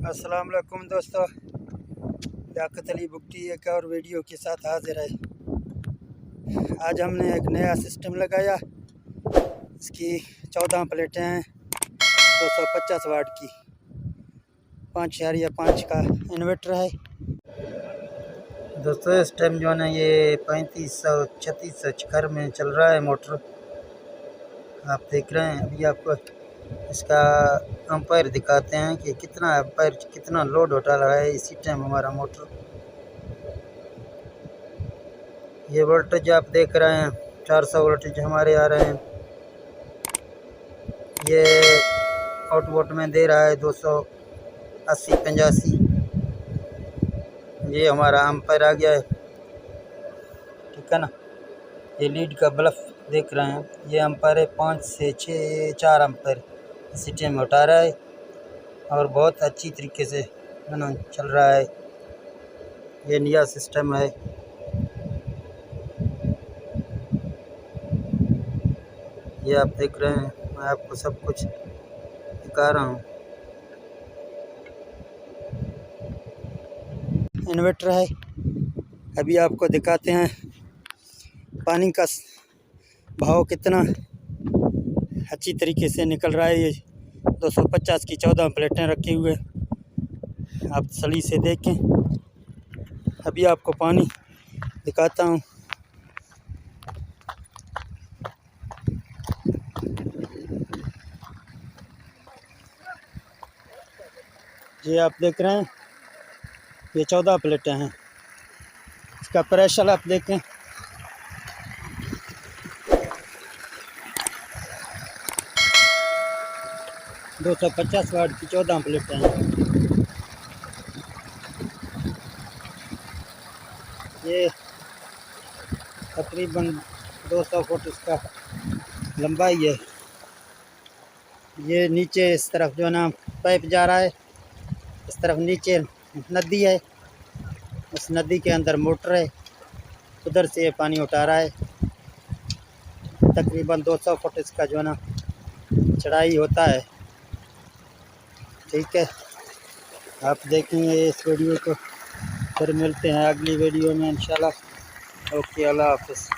अस्सलाम वालेकुम दोस्तों, लियाकत अली बुकटी एक और वीडियो के साथ हाजिर है। आज हमने एक नया सिस्टम लगाया। इसकी 14 प्लेटें हैं, 250 वाट की, 5.5 का इन्वर्टर है। दोस्तों इस टाइम जो है ना ये 3536 घर में चल रहा है मोटर। आप देख रहे हैं। अभी आपको इसका एम्पायर दिखाते हैं कि कितना एम्पायर कितना लोड उठा रहा है इसी टाइम हमारा मोटर। ये वोल्टेज आप देख रहे हैं 400 वोल्टेज हमारे आ रहे हैं। ये आउटपुट में दे रहा है 280-85। ये हमारा एम्पायर आ गया है, ठीक है ना। ये लीड का बल्ब देख रहे हैं, ये एम्पायर है 5 से 4 एम्पायर इसी टाइम उठा रहा है और बहुत अच्छी तरीके से चल रहा है। ये नया सिस्टम है। ये आप देख रहे हैं, मैं आपको सब कुछ दिखा रहा हूँ। इन्वर्टर है। अभी आपको दिखाते हैं पानी का भाव कितना अच्छी तरीके से निकल रहा है। ये 250 की 14 प्लेटें रखी हुए, आप सली से देखें। अभी आपको पानी दिखाता हूँ। ये आप देख रहे हैं, ये 14 प्लेटें हैं। इसका प्रेशर आप देखें, दो 250 वाट की 14 प्लेटें हैं। ये तकरीबन 200 फुट इसका लंबाई है। ये नीचे इस तरफ जो ना पाइप जा रहा है, इस तरफ नीचे नदी है, उस नदी के अंदर मोटर है, उधर से ये पानी उठा रहा है। तकरीबन 200 फुट इसका जो ना चढ़ाई होता है, ठीक है। आप देखेंगे इस वीडियो को, फिर मिलते हैं अगली वीडियो में इंशाल्लाह। ओके, अल्लाह हाफ़िज़।